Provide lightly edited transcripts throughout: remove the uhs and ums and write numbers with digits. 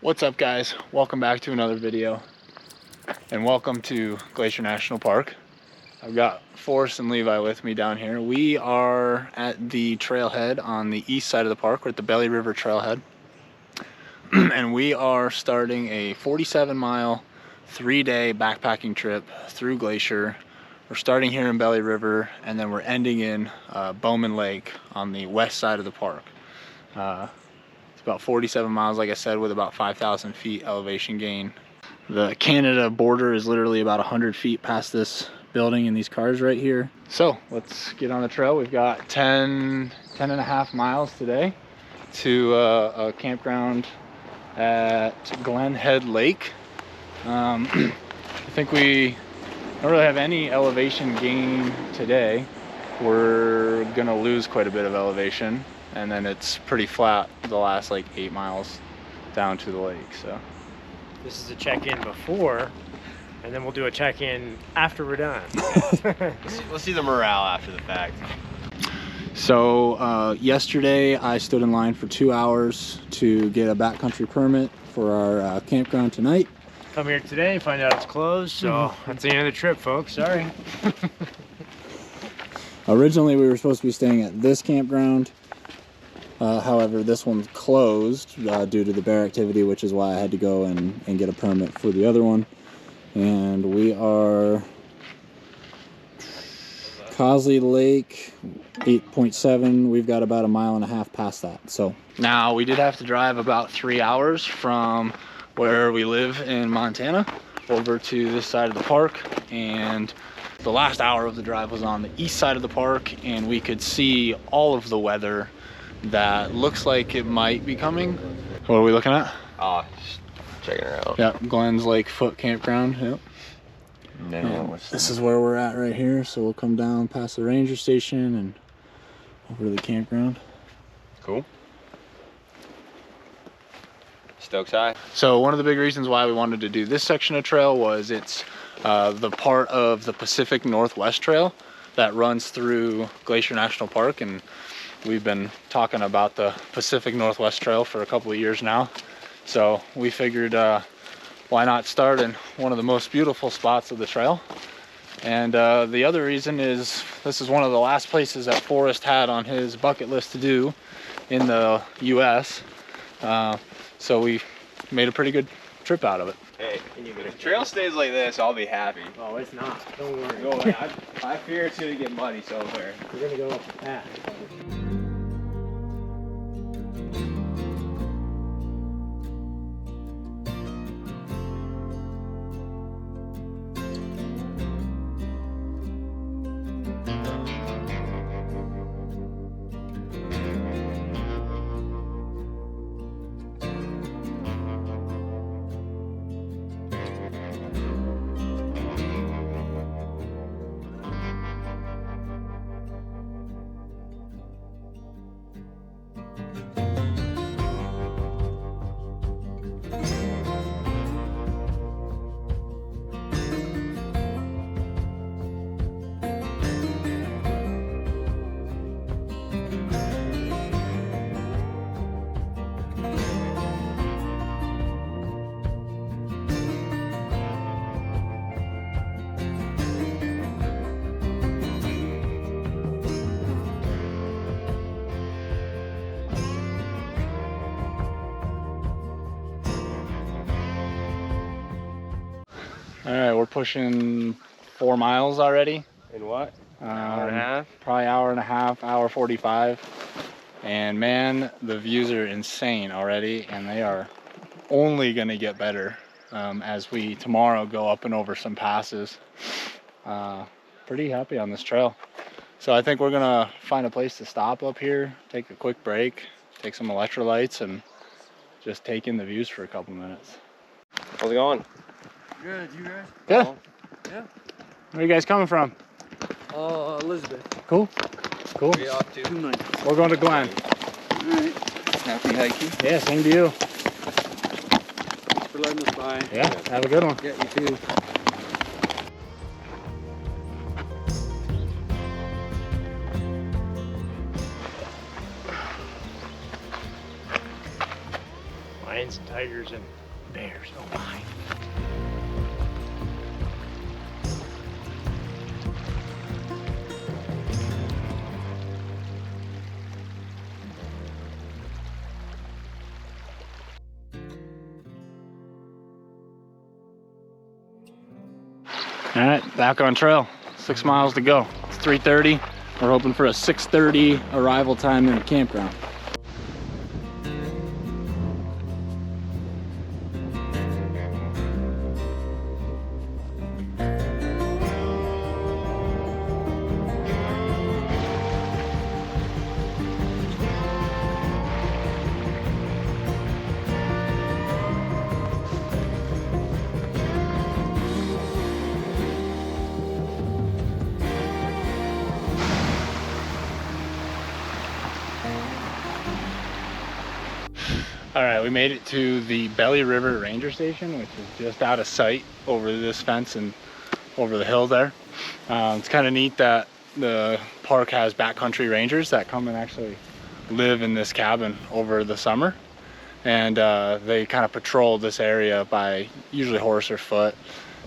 What's up, guys? Welcome back to another video, and welcome to Glacier National Park. I've got Forrest and Levi with me down here. We are at the trailhead on the east side of the park. We're at the Belly River trailhead, and we are starting a 47-mile, 3-day backpacking trip through Glacier. We're starting here in Belly River, and then we're ending in Bowman Lake on the west side of the park. It's about 47 miles, like I said, with about 5,000 feet elevation gain. The Canada border is literally about 100 feet past this building and these cars right here. So let's get on the trail. We've got 10 and a half miles today to a campground at Glen Head Lake. I think we don't really have any elevation gain today. We're gonna lose quite a bit of elevation, and then it's pretty flat the last like 8 miles down to the lake. So this is a check-in before, and then we'll do a check-in after we're done. We'll see the morale after the fact. So yesterday I stood in line for 2 hours to get a backcountry permit for our campground tonight. Come here today, find out it's closed, so that's the end of the trip, folks. Sorry. Originally we were supposed to be staying at this campground. However, this one's closed due to the bear activity, which is why I had to go and get a permit for the other one. And we are Cosley Lake 8.7. We've got about 1.5 miles past that. So now we did have to drive about 3 hours from where we live in Montana over to this side of the park, and the last hour of the drive was on the east side of the park, and we could see all of the weather that looks like it might be coming. What are we looking at? Oh, just checking her out. Yep, Glenn's Lake Foot Campground. Yep. This is where we're at right here, so we'll come down past the ranger station and over to the campground. Cool. Stokes high. So one of the big reasons why we wanted to do this section of trail was it's the part of the Pacific Northwest Trail that runs through Glacier National Park, and we've been talking about the Pacific Northwest Trail for a couple of years now. So we figured why not start in one of the most beautiful spots of the trail. And the other reason is this is one of the last places that Forrest had on his bucket list to do in the US. So we made a pretty good trip out of it. Hey, if the trail stays like this, I'll be happy. Oh, it's not. Don't worry. No way. I fear it's gonna get muddy somewhere. We're gonna go up the path. All right, we're pushing 4 miles already. In what? Hour and a half? Probably hour and a half, hour 45. And man, the views are insane already, and they are only gonna get better as we tomorrow go up and over some passes. Pretty happy on this trail. So I think we're gonna find a place to stop up here, take a quick break, take some electrolytes, and just take in the views for a couple minutes. How's it going? Good, you guys? Good. Yeah. Where are you guys coming from? Elizabeth. Cool. Cool. Where you off to? 2 nights. We're going to Glen. Alright. Happy hiking. Yeah, same to you. Thanks for letting us by. Yeah, have a good one. Yeah, you too. Lions and tigers. bears and bears. Oh my. All right, back on trail. 6 miles to go. It's 3:30. We're hoping for a 6:30 arrival time in the campground. All right, we made it to the Belly River Ranger Station, which is just out of sight over this fence and over the hill there. It's kind of neat that the park has backcountry rangers that come and actually live in this cabin over the summer. And they kind of patrol this area by usually horse or foot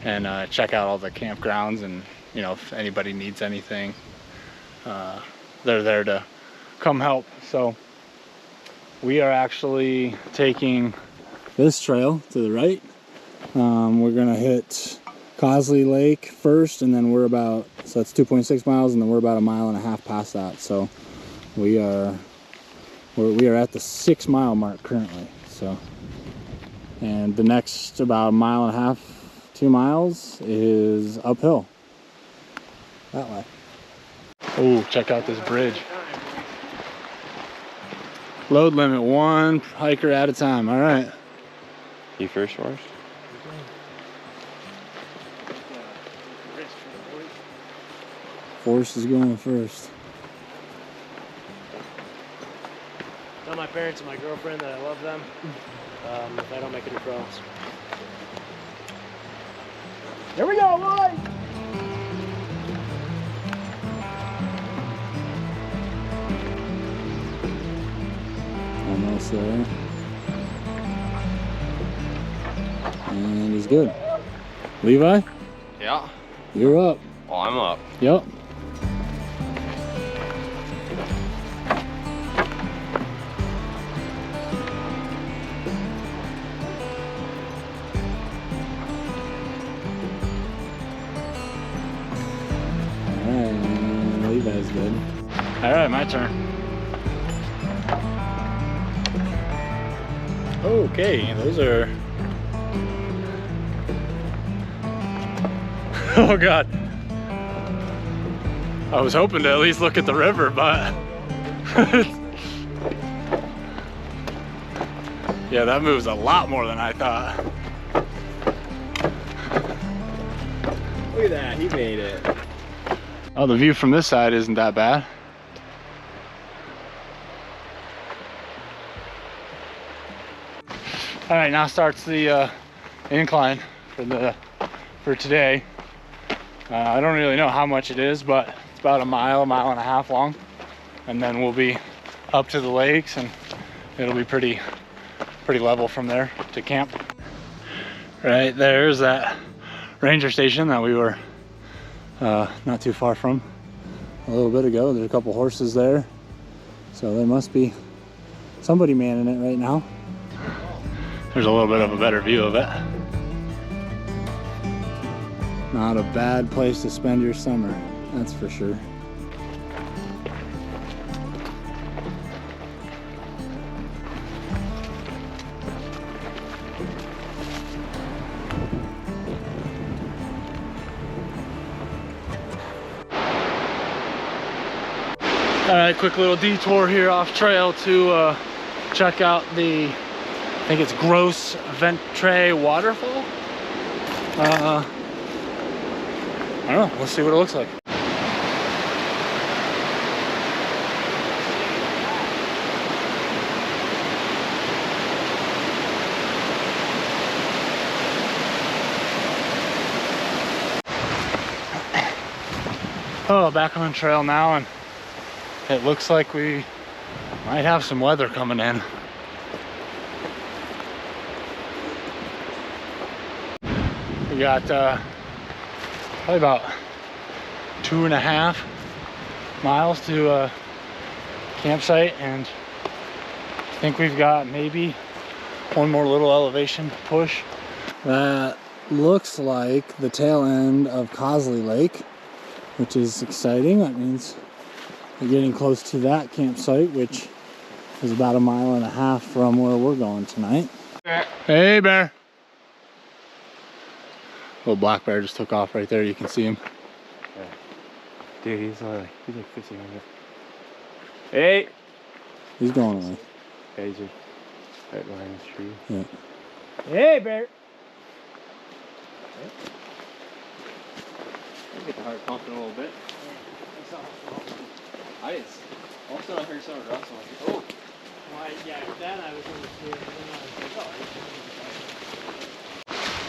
and check out all the campgrounds, and you know, if anybody needs anything, they're there to come help. So we are actually taking this trail to the right. We're gonna hit Cosley Lake first, and then we're about, so that's 2.6 miles, and then we're about 1.5 miles past that. So we are at the 6 mile mark currently. So, and the next about 1.5 miles, 2 miles is uphill that way. Oh, check out this bridge. Load limit, 1 hiker at a time. All right. You first, Forrest? Forrest is going first. Tell my parents and my girlfriend that I love them if I don't make it across. Here we go, boy! Almost there. And he's good. Levi, Yeah. you're up. Oh, I'm up. Yep. Alright, and Levi's good. Alright, my turn. Okay, those are... Oh God. I was hoping to at least look at the river, but... Yeah, that moves a lot more than I thought. Look at that, he made it. Oh, the view from this side isn't that bad. All right, now starts the incline for today. I don't really know how much it is, but it's about 1 mile, 1.5 miles long, and then we'll be up to the lakes, and it'll be pretty level from there to camp. Right there's that ranger station that we were not too far from a little bit ago. There's a couple horses there, so there must be somebody manning it right now. There's a little bit of a better view of it. Not a bad place to spend your summer, that's for sure. All right, quick little detour here off trail to check out the, I think it's Gross Ventre waterfall. I don't know, let's see what it looks like. Oh, back on trail now, and it looks like we might have some weather coming in. got probably about 2.5 miles to a campsite, and I think we've got maybe one more little elevation push. That looks like the tail end of Cosley Lake, which is exciting. That means we're getting close to that campsite, which is about 1.5 miles from where we're going tonight. Hey, bear. Little black bear just took off right there. You can see him. Yeah. Dude, he's like 1,500. Hey! He's going away. Yeah, he's just right behind this tree. Yeah. Hey, bear. Get the heart pumping a little bit. I just also I heard someone rustle. Oh! Well, yeah, then I was going to see it, and then I was like, oh.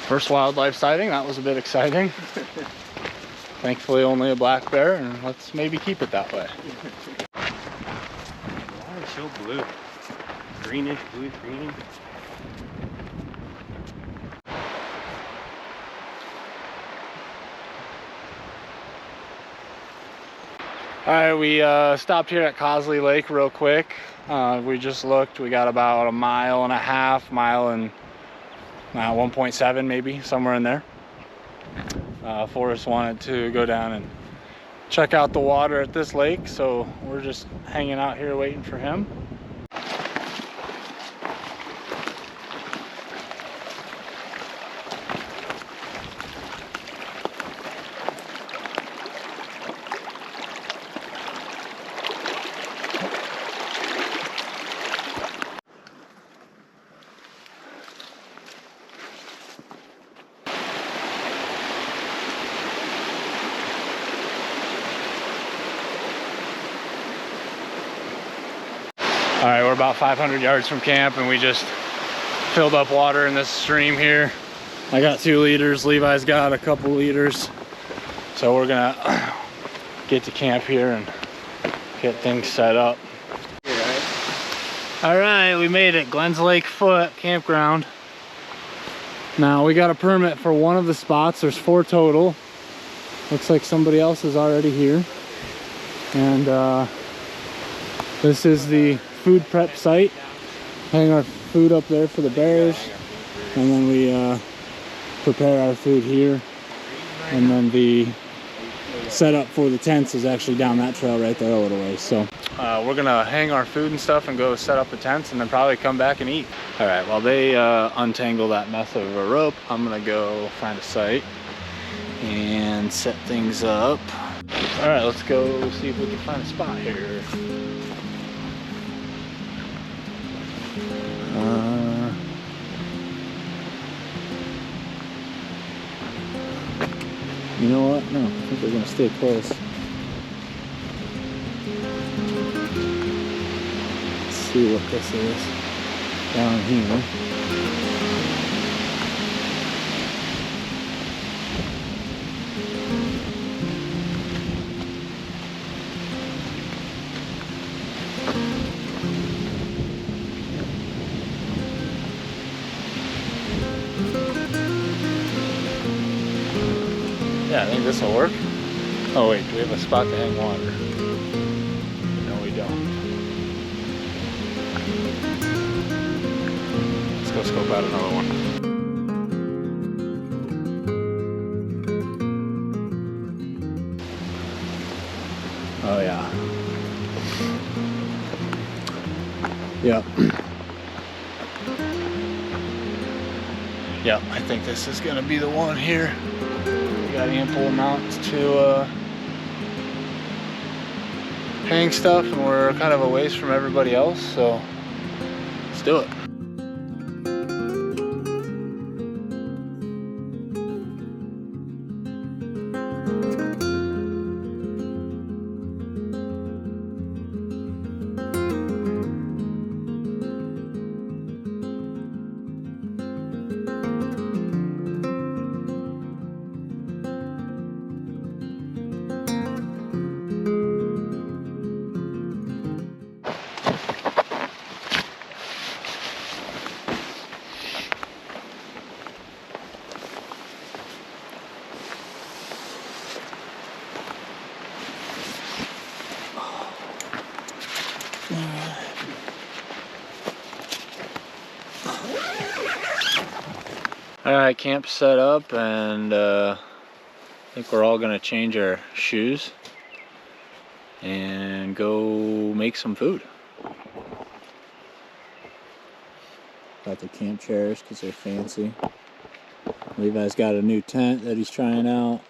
First wildlife sighting. That was a bit exciting. Thankfully, only a black bear, and let's maybe keep it that way. The water's so blue. Greenish, bluish green. All right, we stopped here at Cosley Lake real quick. We just looked. We got about 1.5 mile and 1.7 maybe, somewhere in there. Forrest wanted to go down and check out the water at this lake, so we're just hanging out here waiting for him. All right, we're about 500 yards from camp, and we just filled up water in this stream here. I got 2 liters, Levi's got a couple liters. So we're gonna get to camp here and get things set up. All right, we made it, Glens Lake Foot Campground. Now we got a permit for one of the spots. There's 4 total. Looks like somebody else is already here. And this is the food prep site. Hang our food up there for the bears, and then we prepare our food here. And then the setup for the tents is actually down that trail right there a little ways. So we're gonna hang our food and stuff and go set up the tents, and then probably come back and eat. All right, while they untangle that mess of a rope, I'm gonna go find a site and set things up. All right, let's go see if we can find a spot here. You know what? No, I think we're gonna stay close. Let's see what this is down here. Yeah, I think this will work. Oh wait, do we have a spot to hang water? No, we don't. Let's go scope out another one. Oh yeah. Yep. Yep, I think this is gonna be the one here. We got ample amounts to hang stuff, and we're kind of a ways from everybody else, so let's do it. All right, camp set up, and I think we're all gonna change our shoes and go make some food. Got the camp chairs because they're fancy. Levi's got a new tent that he's trying out.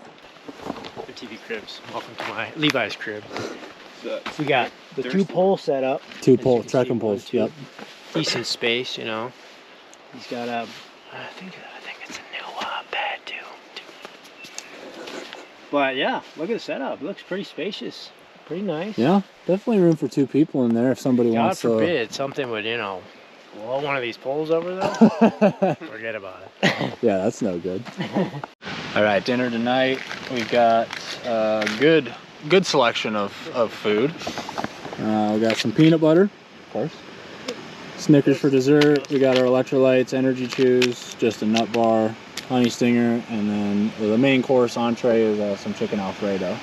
TV cribs. Welcome to my Levi's crib. So, We got the There's- 2 pole set up. Two As you pole can see, trekking 1, poles. 2. Yep. Decent space, you know. He's got a, I think it's a new bed too. But yeah, look at the setup. It looks pretty spacious, pretty nice. Yeah, definitely room for 2 people in there if somebody God wants forbid something would, you know, blow one of these poles over though. to. Forget about it. Yeah, that's no good. All right, dinner tonight. We've got a good selection of food. We got some peanut butter, of course. Snickers for dessert. We got our electrolytes, energy chews, just a nut bar, honey stinger, and then the main course entree is some chicken Alfredo.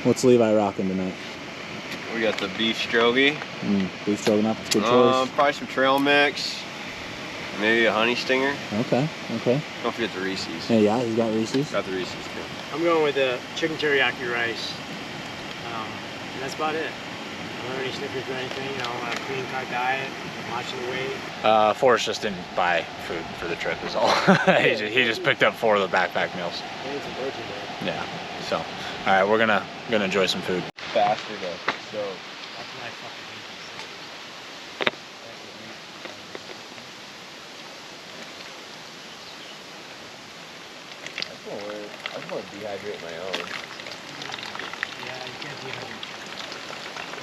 What's Levi rocking tonight? we got the beef strogie. Beef stroganoff, it's a good choice. Probably some trail mix. Maybe a honey stinger. Okay. Don't forget the Reese's. Yeah, he's got Reese's. Got the Reese's too. I'm going with the chicken teriyaki rice. And that's about it. I don't have any Snickers or anything. You know, I'm on a clean cut diet. I'm watching the weight. Forrest just didn't buy food for the trip is all. he just picked up 4 of the backpack meals. And some protein there. Yeah. So, all right, we're gonna enjoy some food. Faster though. So That's what I fucking hate these I just want to dehydrate my own. things. Yeah, you can't dehydrate.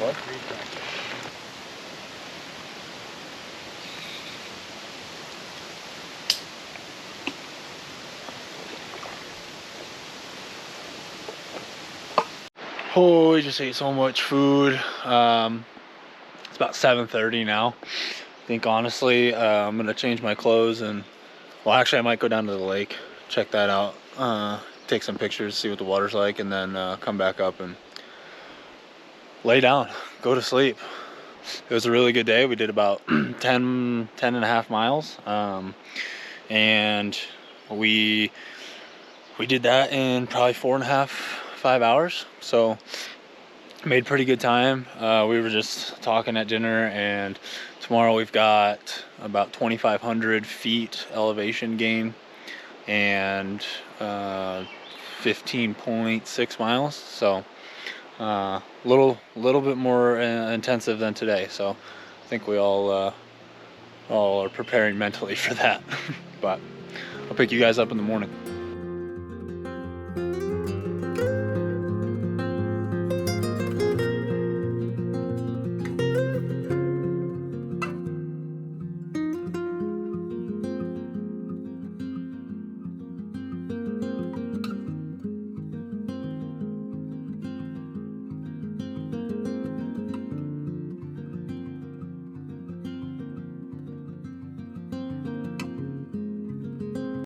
What? Oh, we just ate so much food. It's about 7:30 now. I think honestly, I'm gonna change my clothes and, well, actually I might go down to the lake, check that out, take some pictures, see what the water's like, and then come back up and lay down, go to sleep. It was a really good day. We did about 10 and a half miles, and we did that in probably 4.5-5 hours, so made pretty good time. We were just talking at dinner, and tomorrow we've got about 2,500 feet elevation gain and 15.6 miles, so little bit more intensive than today, so I think we all are preparing mentally for that. But I'll pick you guys up in the morning.